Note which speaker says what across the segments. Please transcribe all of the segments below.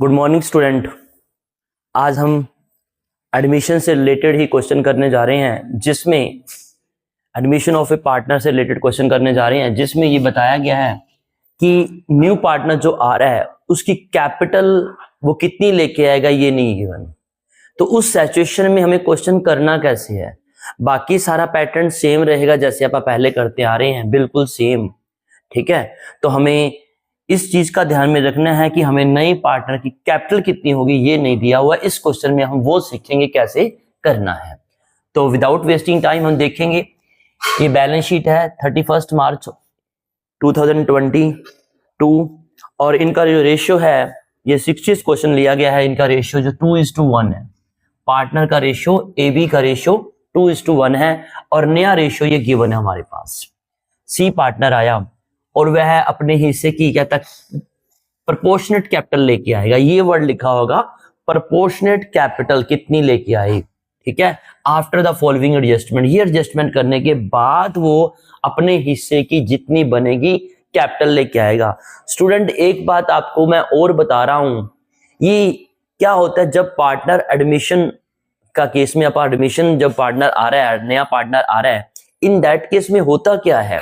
Speaker 1: Good morning student. आज हम admission से रिलेटेड ही क्वेश्चन करने जा रहे हैं, जिसमें एडमिशन ऑफ ए पार्टनर से रिलेटेड क्वेश्चन करने जा रहे हैं, जिसमें ये बताया गया है कि न्यू पार्टनर जो आ रहा है उसकी कैपिटल वो कितनी लेके आएगा, ये नहीं गिवन। तो उस सिचुएशन में हमें क्वेश्चन करना कैसे है। बाकी सारा पैटर्न सेम रहेगा जैसे आप पहले करते आ रहे हैं, बिल्कुल सेम, ठीक है। तो हमें इस चीज का ध्यान में रखना है कि हमें नए पार्टनर की कैपिटल कितनी होगी ये नहीं दिया हुआ। इस क्वेश्चन में हम वो सीखेंगे कैसे करना है। तो विदाउट वेस्टिंग टाइम हम देखेंगे, ये बैलेंस शीट है 31 मार्च 2022 और इनका जो रेशियो है ये 60 क्वेश्चन लिया गया है। इनका रेशियो जो 2:1 है। पार्टनर का रेशियो AB का रेशियो 2:1 है और नया रेशियो ये गिवन है हमारे पास। C पार्टनर आया और वह अपने हिस्से की क्या तक प्रोपोर्शनेट कैपिटल लेके आएगा। ये वर्ड लिखा होगा प्रोपोर्शनेट कैपिटल कितनी लेके आई, ठीक है। आफ्टर द फॉलोइंग एडजस्टमेंट, ये एडजस्टमेंट करने के बाद वो अपने हिस्से की जितनी बनेगी कैपिटल लेके आएगा। स्टूडेंट एक बात आपको मैं और बता रहा हूं, ये क्या होता है जब पार्टनर एडमिशन का केस में आप एडमिशन जब पार्टनर आ रहा है, नया पार्टनर आ रहा है, इन दैट केस में होता क्या है,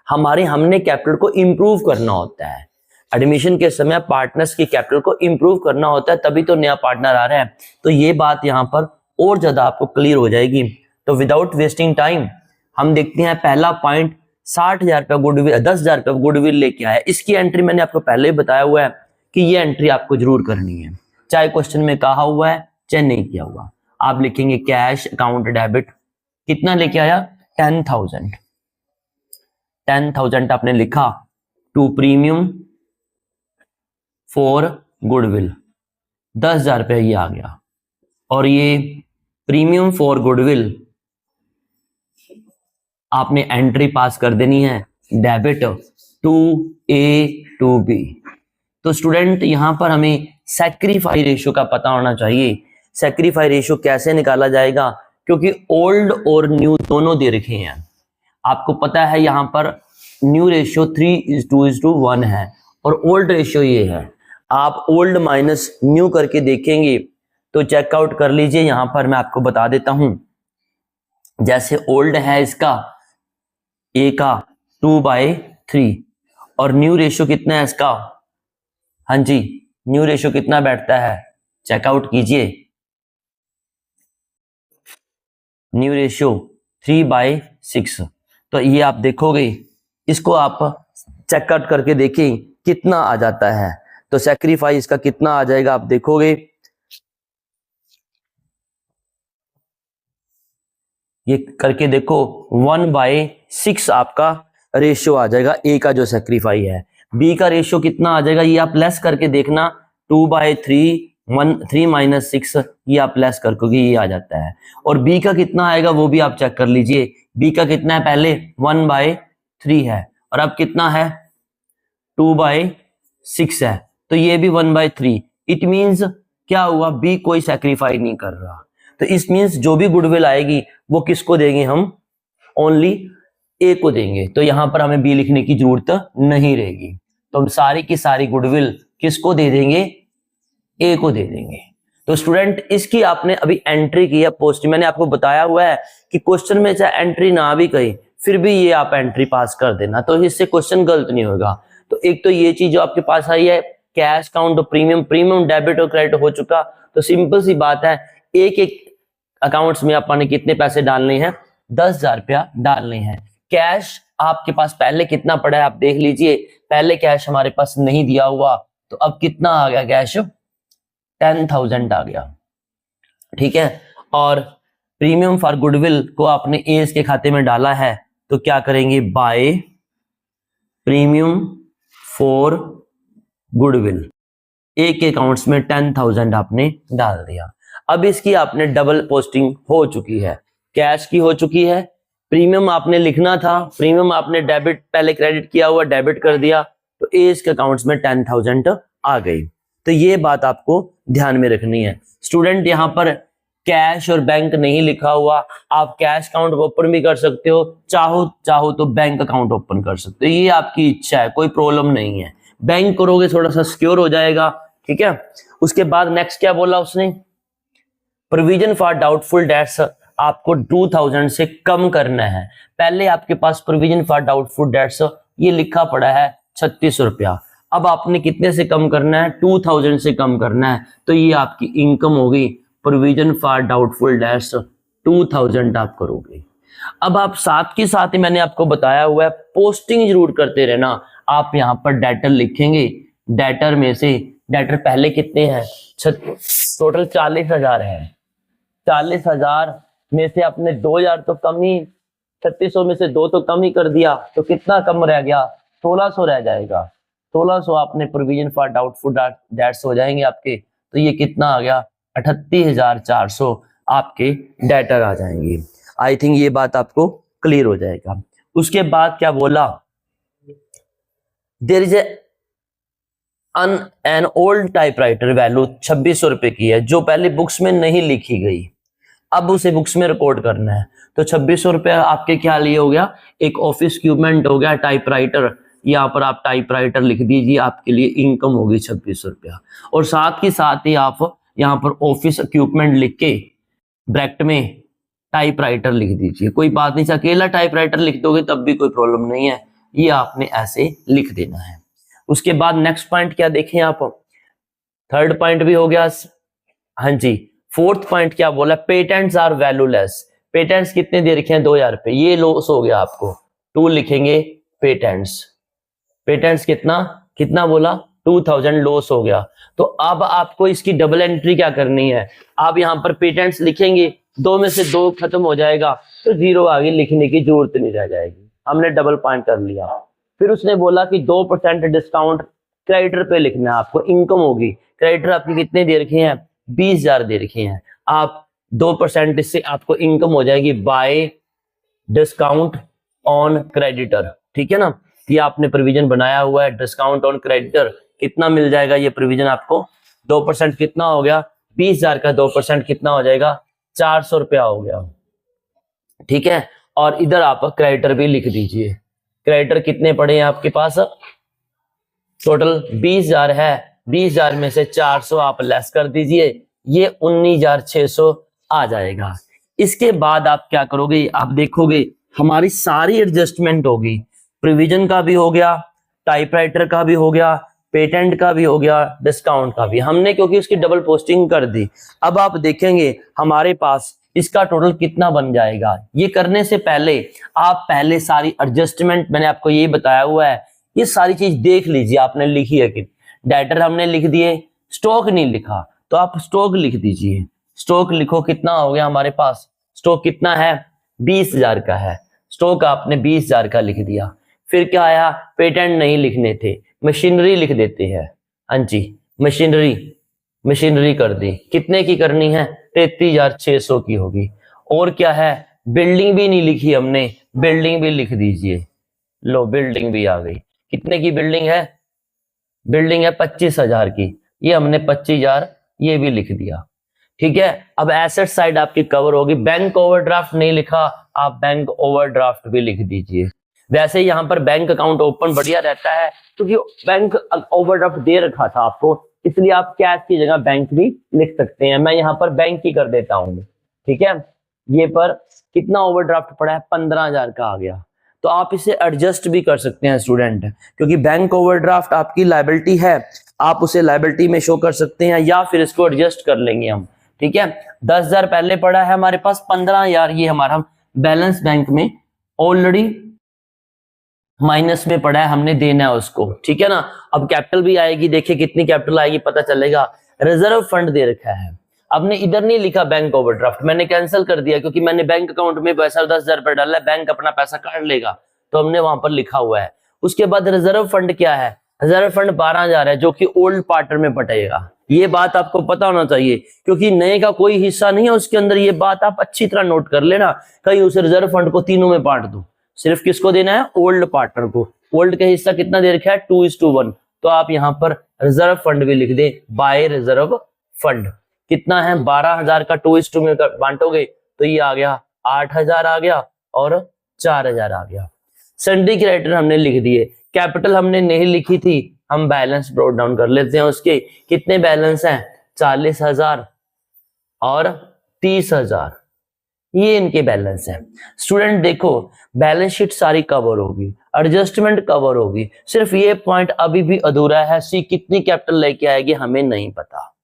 Speaker 1: हमने कैपिटल को इंप्रूव करना होता है। एडमिशन के समय पार्टनर्स की कैपिटल को इंप्रूव करना होता है, तभी तो नया पार्टनर आ रहा है। तो ये बात यहाँ पर और ज्यादा आपको क्लियर हो जाएगी। तो विदाउट वेस्टिंग टाइम हम देखते हैं पहला पॉइंट, 60,000 रुपया गुडविल, 10,000 रुपया गुडविल लेके आया। इसकी एंट्री मैंने आपको पहले ही बताया हुआ है कि ये एंट्री आपको जरूर करनी है, चाहे क्वेश्चन में कहा हुआ है चाहे नहीं किया हुआ। आप लिखेंगे कैश अकाउंट डेबिट, कितना लेके आया 10,000 आपने लिखा टू प्रीमियम फॉर गुडविल, 10,000 रुपया ये आ गया। और ये प्रीमियम फॉर गुडविल आपने एंट्री पास कर देनी है debit to A to B। तो स्टूडेंट यहां पर हमें सैक्रिफाई रेशियो का पता होना चाहिए। सैक्रिफाई रेशियो कैसे निकाला जाएगा, क्योंकि ओल्ड और न्यू दोनों दे रखे हैं। आपको पता है यहां पर न्यू रेशियो 3:1 है और ओल्ड रेशियो ये है। आप ओल्ड माइनस न्यू करके देखेंगे तो चेकआउट कर लीजिए। यहां पर मैं आपको बता देता हूं, जैसे ओल्ड है इसका A का 2/3 और न्यू रेशियो कितना है इसका, हाँ जी न्यू रेशियो कितना बैठता है, चेकआउट कीजिए। New ratio 3/6। तो ये आप देखोगे, इसको आप चेकआउट करके देखें कितना आ जाता है। तो सैक्रिफाइस का कितना आ जाएगा आप देखोगे, ये करके देखो 1/6 आपका रेशियो आ जाएगा A का जो सैक्रिफाई है। B का रेशियो कितना आ जाएगा, ये आप लेस करके देखना 2/3, 3 - 6 ये आप लेस करके ये आ जाता है। और B का कितना आएगा वो भी आप चेक कर लीजिए। B का कितना है, पहले 1/3 है और अब कितना है 2/6 है, तो ये भी 1/3। इट मींस क्या हुआ, B कोई सैक्रिफाई नहीं कर रहा। तो इस मींस जो भी गुडविल आएगी वो किसको देंगे, हम ओनली A को देंगे। तो यहां पर हमें B लिखने की जरूरत नहीं रहेगी। तो हम सारी की सारी गुडविल किसको दे देंगे, A को दे देंगे। तो स्टूडेंट इसकी आपने अभी एंट्री की है पोस्ट, मैंने आपको बताया हुआ है कि क्वेश्चन में चाहे एंट्री ना भी कही फिर भी ये आप एंट्री पास कर देना, तो इससे क्वेश्चन गलत नहीं होगा। तो एक तो ये चीज जो आपके पास आई है, कैश काउंट प्रीमियम डेबिट और क्रेडिट हो चुका। तो सिंपल सी बात है, एक एक अकाउंट्स में आपने कितने पैसे डालने हैं, 10,000 रुपया डालने हैं। कैश आपके पास पहले कितना पड़ा है आप देख लीजिए। पहले कैश हमारे पास नहीं दिया हुआ, तो अब कितना आ गया कैश, 10,000 आ गया, ठीक है। और प्रीमियम फॉर गुडविल को आपने एस के खाते में डाला है, तो क्या करेंगे, बाय प्रीमियम फॉर गुडविल, एक अकाउंट्स में 10,000 आपने डाल दिया। अब इसकी आपने डबल पोस्टिंग हो चुकी है, कैश की हो चुकी है, प्रीमियम आपने लिखना था, प्रीमियम आपने डेबिट पहले क्रेडिट किया हुआ डेबिट कर दिया, तो एस के अकाउंट्स में 10,000 आ गई। तो ये बात आपको ध्यान में रखनी है स्टूडेंट। यहां पर कैश और बैंक नहीं लिखा हुआ, आप कैश अकाउंट ओपन भी कर सकते हो, चाहो तो बैंक अकाउंट ओपन कर सकते हो, ये आपकी इच्छा है, कोई प्रॉब्लम नहीं है। बैंक करोगे थोड़ा सा सिक्योर हो जाएगा, ठीक है। उसके बाद नेक्स्ट क्या बोला उसने, प्रोविजन फॉर डाउटफुल डेट्स आपको 2000 से कम करना है। पहले आपके पास प्रोविजन फॉर डाउटफुल डेट्स ये लिखा पड़ा है 36 रुपया, अब आपने कितने से कम करना है, 2000 से कम करना है, तो ये आपकी इनकम होगी प्रोविजन फॉर डाउटफुल डेट्स 2000 आप करोगे। अब आप साथ के साथ ही मैंने आपको बताया हुआ है पोस्टिंग जरूर करते रहना। आप यहाँ पर डेटर लिखेंगे, डेटर में से डेटर पहले कितने हैं, टोटल 40,000 है, 40,000 में से आपने 2000 तो कम ही, 3600 में से 2 तो कम ही कर दिया, तो कितना कम रह गया, 1600 रह जाएगा। 1600 आपने प्रोविजन फॉर डाउटफुल डेट्स हो जाएंगे आपके, तो ये कितना आ गया, 38,400 आपके डेटर आ जाएंगे। आई थिंक ये बात आपको क्लियर हो जाएगा। उसके बाद क्या बोला, there is an old typewriter value 2600 रुपए की है, जो पहले बुक्स में नहीं लिखी गई, अब उसे बुक्स में रिकॉर्ड करना है। तो 2600 रुपए आपके क्या लिए हो गया, एक ऑफिस इक्विपमेंट हो गया टाइपराइटर, यहाँ पर आप टाइपराइटर लिख दीजिए, आपके लिए इनकम होगी 2600 रुपया। और साथ ही आप यहाँ पर ऑफिस इक्विपमेंट लिख के ब्रैकेट में टाइपराइटर लिख दीजिए, कोई बात नहीं, अकेला टाइपराइटर लिख दोगे तब भी कोई प्रॉब्लम नहीं है, ये आपने ऐसे लिख देना है। उसके बाद नेक्स्ट पॉइंट क्या देखें आप, थर्ड पॉइंट भी हो गया, हाँ जी। फोर्थ पॉइंट क्या बोला, पेटेंट्स आर वैल्यूलेस, पेटेंट्स कितने दे रखे हैं, 2000 रुपए, ये लॉस हो गया आपको, 2 लिखेंगे पेटेंट्स, पेटेंट्स कितना बोला, 2000 लॉस हो गया। तो अब आपको इसकी डबल एंट्री क्या करनी है, आप यहाँ पर पेटेंट्स लिखेंगे, 2 में से 2 खत्म हो जाएगा, तो 0 आगे लिखने की जरूरत नहीं रह जाएगी, हमने डबल पॉइंट कर लिया। फिर उसने बोला कि 2% डिस्काउंट क्रेडिटर पे लिखना है आपको, इनकम होगी, क्रेडिटर आपके कितने दे रखे हैं, 20,000 दे रखे हैं, आप 2% इससे आपको इनकम हो जाएगी बाय डिस्काउंट ऑन क्रेडिटर, ठीक है ना। ये आपने प्रोविजन बनाया हुआ है, डिस्काउंट ऑन क्रेडिटर कितना मिल जाएगा, ये प्रोविजन आपको 2% कितना हो गया, 20,000 का 2% कितना हो जाएगा, 400 रुपया हो गया, ठीक है। और इधर आप क्रेडिटर भी लिख दीजिए, क्रेडिटर कितने पड़े हैं आपके पास, टोटल 20,000 है, 20,000 में से 400 आप लेस कर दीजिए, ये 19,600 आ जाएगा। इसके बाद आप क्या करोगे, आप देखोगे हमारी सारी एडजस्टमेंट होगी, प्रोविजन का भी हो गया, टाइपराइटर का भी हो गया, पेटेंट का भी हो गया, डिस्काउंट का भी, हमने क्योंकि उसकी डबल पोस्टिंग कर दी। अब आप देखेंगे हमारे पास इसका टोटल कितना बन जाएगा। ये करने से पहले आप पहले सारी एडजस्टमेंट, मैंने आपको ये बताया हुआ है, ये सारी चीज देख लीजिए, आपने लिखी है कि डेटर हमने लिख दिए, स्टॉक नहीं लिखा तो आप स्टॉक लिख दीजिए, स्टॉक लिखो, कितना हो गया हमारे पास, स्टॉक कितना है, 20,000 का है, स्टॉक आपने 20,000 का लिख दिया। फिर क्या आया, पेटेंट नहीं लिखने थे, मशीनरी लिख देते हैं, हाँ जी, मशीनरी कर दी, कितने की करनी है, 33,600 की होगी। और क्या है, बिल्डिंग भी नहीं लिखी हमने, बिल्डिंग भी लिख दीजिए, लो बिल्डिंग भी आ गई, कितने की बिल्डिंग है, बिल्डिंग है 25,000 की, ये हमने 25,000 ये भी लिख दिया, ठीक है। अब एसेट साइड आपकी कवर होगी, बैंक ओवरड्राफ्ट नहीं लिखा, आप बैंक ओवरड्राफ्ट भी लिख दीजिए। वैसे यहाँ पर बैंक अकाउंट ओपन बढ़िया रहता है, क्योंकि बैंक ओवरड्राफ्ट दे रखा था आपको, इसलिए आप कैश की जगह बैंक भी लिख सकते हैं। मैं यहाँ पर बैंक ही कर देता हूँ, ठीक है। ये पर कितना ओवरड्राफ्ट पड़ा है, 15,000 का आ गया, तो आप इसे एडजस्ट भी कर सकते हैं स्टूडेंट, क्योंकि बैंक ओवरड्राफ्ट आपकी लायबिलिटी है, आप उसे लायबिलिटी में शो कर सकते हैं, या फिर इसको एडजस्ट कर लेंगे हम, ठीक है। 10,000 पहले पड़ा है हमारे पास, 15,000 ये हमारा बैलेंस बैंक में ऑलरेडी माइनस में पड़ा है, हमने देना है उसको, ठीक है ना। अब कैपिटल भी आएगी, देखिए कितनी कैपिटल आएगी पता चलेगा। रिजर्व फंड दे रखा है, आपने इधर नहीं लिखा बैंक ओवरड्राफ्ट, मैंने कैंसिल कर दिया क्योंकि मैंने बैंक अकाउंट में पैसा 10,000 रुपए डाला है, बैंक अपना पैसा काट लेगा, तो हमने वहां पर लिखा हुआ है। उसके बाद रिजर्व फंड क्या है, रिजर्व फंड 12,000 है, जो कि ओल्ड पार्टर में बटेगा, ये बात आपको पता होना चाहिए, क्योंकि नए का कोई हिस्सा नहीं है उसके अंदर, ये बात आप अच्छी तरह नोट कर लेना, कहीं उस रिजर्व फंड को तीनों में बांट दो, सिर्फ किसको देना है, ओल्ड पार्टनर को। ओल्ड का हिस्सा कितना दे रखा है, 2:1, तो आप यहाँ पर रिजर्व फंड भी लिख दे, बाय रिजर्व फंड, कितना है 12,000 का 2:2 में बांटोगे तो ये आ गया 8,000 आ गया और 4,000 आ गया। सन्डी क्रेडिटर हमने लिख दिए, कैपिटल हमने नहीं लिखी थी, हम बैलेंस ब्रोट डाउन कर लेते हैं। उसके कितने बैलेंस हैं 40,000 और 30,000, ये इनके बैलेंस है। स्टूडेंट देखो बैलेंस शीट सारी कवर होगी, एडजस्टमेंट कवर होगी, सिर्फ ये पॉइंट अभी भी अधूरा है, सी कितनी कैपिटल लेके आएगी हमें नहीं पता।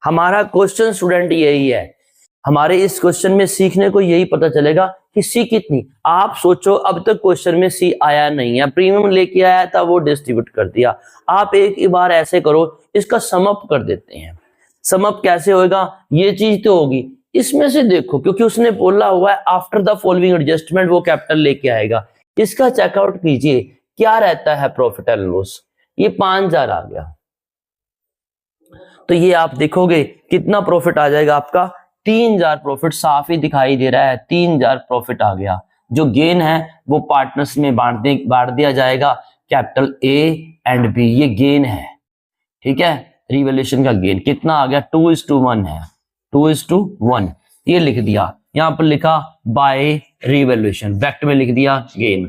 Speaker 1: हमारा क्वेश्चन स्टूडेंट यही है, हमारे इस क्वेश्चन में सीखने को यही पता चलेगा कि सी कितनी। आप सोचो अब तक क्वेश्चन में सी आया नहीं है, प्रीमियम लेके आया था वो डिस्ट्रीब्यूट कर दिया। आप एक बार ऐसे करो, इसका समअप कर देते हैं। समअप कैसे होगा, ये चीज तो होगी इसमें से देखो, क्योंकि उसने बोला हुआ है आफ्टर द फॉलोइंग एडजस्टमेंट वो कैपिटल लेके आएगा। इसका चेकआउट कीजिए क्या रहता है प्रॉफिट एंड लॉस, ये 5,000 आ गया, तो ये आप देखोगे कितना प्रॉफिट आ जाएगा आपका 3,000 प्रॉफिट साफ ही दिखाई दे रहा है, 3,000 प्रॉफिट आ गया। जो गेन है वो पार्टनर्स में बांट दिया जाएगा, कैपिटल ए एंड बी, ये गेन है, ठीक है। रिवैल्यूएशन का गेन कितना आ गया 2:1 है, 2:1 ये लिख दिया। यहां पर लिखा बाय रिवैल्यूएशन, वेक्ट में लिख दिया गेन,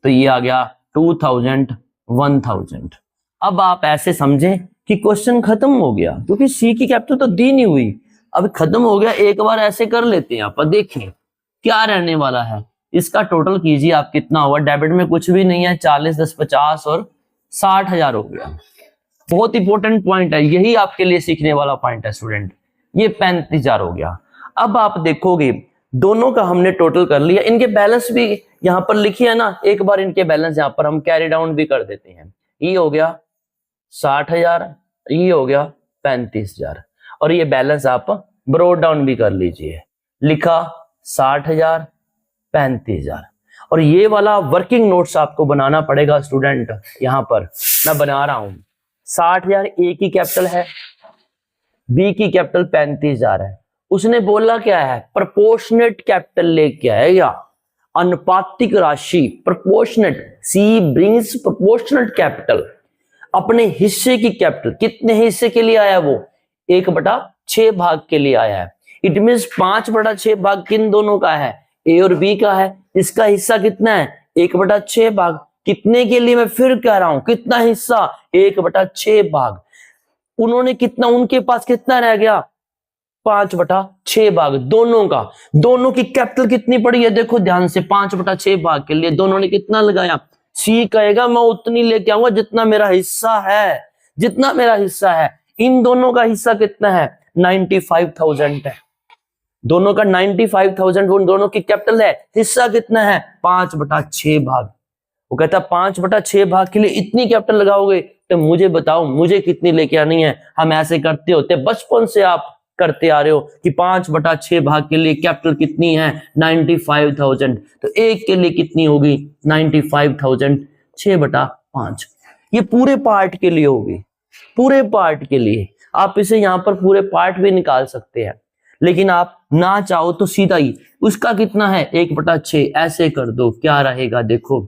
Speaker 1: तो ये आ गया 2,000 1,000। अब आप ऐसे समझें कि क्वेश्चन खत्म हो गया, क्योंकि सी की कैपिटल तो दी नहीं हुई, अब खत्म हो गया। एक बार ऐसे कर लेते हैं, आप देखें क्या रहने वाला है। इसका टोटल कीजिए आप, कितना हुआ, डेबिट में कुछ भी नहीं है, 40 10 50 और 60,000 हो गया। बहुत इंपॉर्टेंट पॉइंट है, यही आपके लिए सीखने वाला पॉइंट है स्टूडेंट। ये 35,000 हो गया। अब आप देखोगे दोनों का हमने टोटल कर लिया, इनके बैलेंस भी यहां पर लिखी है ना, एक बार इनके बैलेंस यहां पर हम कैरी डाउन भी कर देते हैं। ये हो गया 60,000, ये हो गया 35,000, और ये बैलेंस आप ब्रोट डाउन भी कर लीजिए। लिखा 60,000 35,000, और ये वाला वर्किंग नोट्स आपको बनाना पड़ेगा स्टूडेंट। यहां पर मैं बना रहा हूं, 60,000 ए की कैपिटल है, बी की कैपिटल 35,000 है। उसने बोला क्या है, प्रोपोर्शनेट कैपिटल लेके आएगा, अनुपातिक राशि प्रोपोर्शनेट, सी ब्रिंग्स प्रोपोर्शनेट कैपिटल, अपने हिस्से की कैपिटल। कितने हिस्से के लिए आया वो, 1/6 भाग के लिए आया है। इट मीन्स 5/6 भाग किन दोनों का है, ए और बी का है। इसका हिस्सा कितना है 1/6 भाग, कितने के लिए मैं फिर कह रहा हूं, कितना हिस्सा 1/6 भाग। उन्होंने कितना, उनके पास कितना रह गया 5/6 भाग, दोनों का। दोनों की कैपिटल कितनी पड़ी है देखो ध्यान से, 5/6 भाग के लिए दोनों ने कितना लगाया। सी कहेगा मैं उतनी लेके आऊंगा जितना मेरा हिस्सा है, जितना मेरा हिस्सा है। इन दोनों का हिस्सा कितना है 95,000 है, दोनों का 95,000 उन दोनों की कैपिटल है। हिस्सा कितना है 5/6 भाग। वो कहता 5/6 भाग के लिए इतनी कैपिटल लगाओगे तो मुझे बताओ मुझे कितनी लेके आनी है। हम ऐसे करते होते, बचपन से आप करते आ रहे हो कि 5/6 भाग के लिए कैपिटल कितनी है 95,000, तो एक के लिए कितनी होगी 95,000 6/5। ये पूरे पार्ट के लिए होगी, पूरे पार्ट के लिए। आप इसे यहां पर पूरे पार्ट भी निकाल सकते हैं, लेकिन आप ना चाहो तो सीधा ही उसका कितना है 1/6 ऐसे कर दो, क्या रहेगा देखो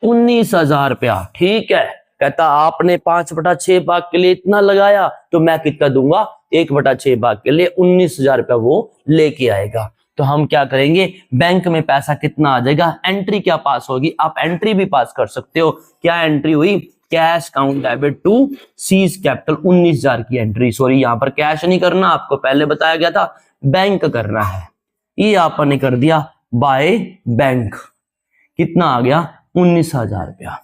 Speaker 1: 19,000 रुपया। ठीक है, कहता आपने 5/6 भाग के लिए इतना लगाया तो मैं कितना दूंगा 1/6 भाग के लिए 19,000 रुपया वो लेके आएगा। तो हम क्या करेंगे, बैंक में पैसा कितना आ जाएगा, एंट्री क्या पास होगी, आप एंट्री भी पास कर सकते हो। क्या एंट्री हुई, कैश काउंट डेबिट टू सीज कैपिटल 19,000 की एंट्री। सॉरी यहां पर कैश नहीं करना, आपको पहले बताया गया था बैंक करना है, ये आपने कर दिया बाय बैंक। कितना आ गया 19,000 रुपया।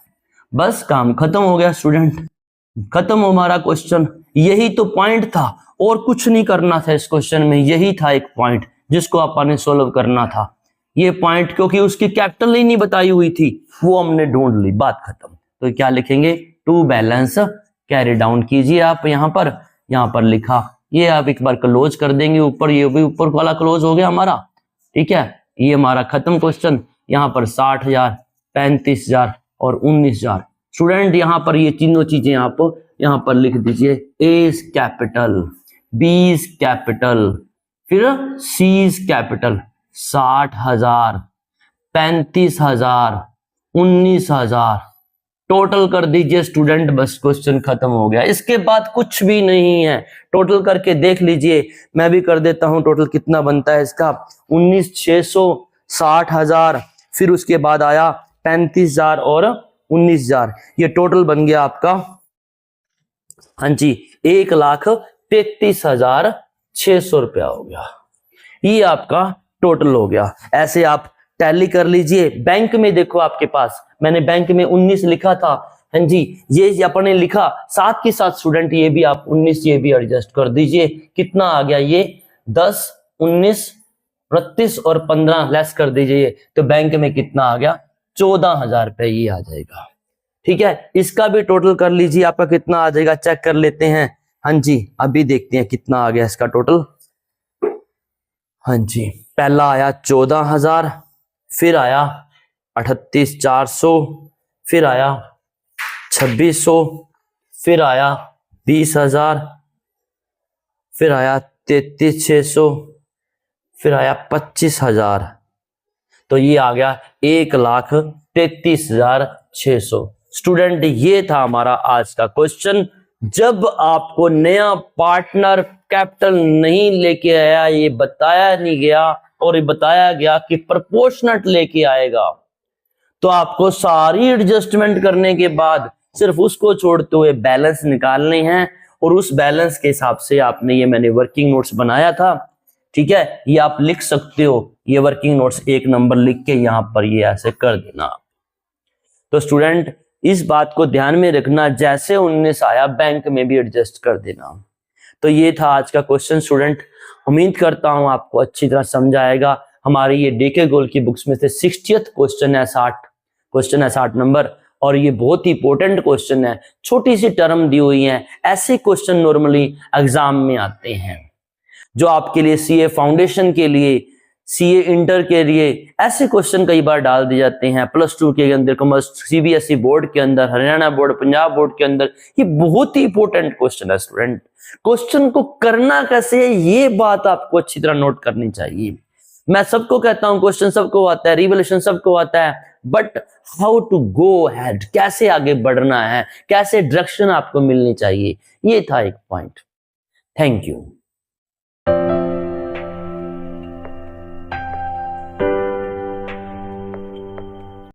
Speaker 1: बस काम खत्म हो गया स्टूडेंट, खत्म हो हमारा क्वेश्चन। यही तो पॉइंट था और कुछ नहीं करना था इस क्वेश्चन में, यही था एक पॉइंट जिसको आपने सोल्व करना था। ये पॉइंट क्योंकि उसकी कैपिटल ही नहीं बताई हुई थी वो हमने ढूंढ ली, बात खत्म। तो क्या लिखेंगे, टू बैलेंस कैरी डाउन कीजिए आप। यहां पर लिखा, ये आप एक बार क्लोज कर देंगे ऊपर, ये भी ऊपर वाला क्लोज हो गया हमारा। ठीक है, ये हमारा खत्म क्वेश्चन। यहाँ पर 60,000 35,000 और 19,000। स्टूडेंट यहाँ पर ये तीनों चीजें आप यहाँ पर लिख दीजिए, ए कैपिटल, बी कैपिटल, फिर सी कैपिटल। 60,000 35,000 19,000 टोटल कर दीजिए स्टूडेंट, बस क्वेश्चन खत्म हो गया। इसके बाद कुछ भी नहीं है, टोटल करके देख लीजिए। मैं भी कर देता हूं टोटल कितना बनता है इसका। 19,600, 60,000, फिर उसके बाद आया 35,000 और 19,000। ये टोटल बन गया आपका, हाँ जी, 1,33,600 रुपया हो गया। ये आपका टोटल हो गया। ऐसे आप टैली कर लीजिए। बैंक में देखो आपके पास, मैंने बैंक में 19 लिखा था, हाँ जी, ये अपने लिखा, साथ के साथ स्टूडेंट ये भी आप 19 ये भी एडजस्ट कर दीजिए। कितना आ गया ये? 10, 19, 32 और 15 लेस कर दीजिए, तो बैंक में कितना आ गया? 14,000 रुपये ये आ जाएगा। ठीक है, इसका भी टोटल कर लीजिए, आपका कितना आ जाएगा चेक कर लेते हैं। हाँ जी, अभी देखते हैं कितना आ गया इसका टोटल। हाँ जी, पहला आया 14,000, फिर आया 38,400, फिर आया 2,600, फिर आया 20,000, फिर आया 33,600, फिर आया 25,000। तो ये आ गया 1,33,600। स्टूडेंट ये था हमारा आज का क्वेश्चन। जब आपको नया पार्टनर कैपिटल नहीं लेके आया, ये बताया नहीं गया और ये बताया गया कि प्रपोर्शनट लेके आएगा, तो आपको सारी एडजस्टमेंट करने के बाद सिर्फ उसको छोड़ते हुए बैलेंस निकालने हैं, और उस बैलेंस के हिसाब से आपने, ये मैंने वर्किंग नोट्स बनाया था, ठीक है, ये आप लिख सकते हो। ये वर्किंग नोट्स 1 नंबर लिख के यहां पर ये ऐसे कर देना। तो स्टूडेंट इस बात को ध्यान में रखना, जैसे 19 आया बैंक में भी एडजस्ट कर देना। तो ये था आज का क्वेश्चन स्टूडेंट। उम्मीद करता हूं आपको अच्छी तरह समझ आएगा। हमारी ये डीके गोल्ड की बुक्स में से 60th क्वेश्चन है, 60 नंबर, और ये बहुत ही इंपॉर्टेंट क्वेश्चन है। छोटी सी टर्म दी हुई है, ऐसे क्वेश्चन नॉर्मली एग्जाम में आते हैं, जो आपके लिए सीए फाउंडेशन के लिए, सीए इंटर के लिए ऐसे क्वेश्चन कई बार डाल दिए जाते हैं। +2 के अंदर, कॉमर्स सीबीएसई बोर्ड के अंदर, हरियाणा बोर्ड, पंजाब बोर्ड के अंदर। ये बहुत ही इंपॉर्टेंट क्वेश्चन है स्टूडेंट। क्वेश्चन को करना कैसे है, ये बात आपको अच्छी तरह नोट करनी चाहिए। मैं सबको कहता हूं क्वेश्चन सबको आता है, रिवोल्यूशन सबको आता है, but how to go ahead, कैसे आगे बढ़ना है, कैसे डायरेक्शन आपको मिलनी चाहिए, ये था एक पॉइंट। Thank you.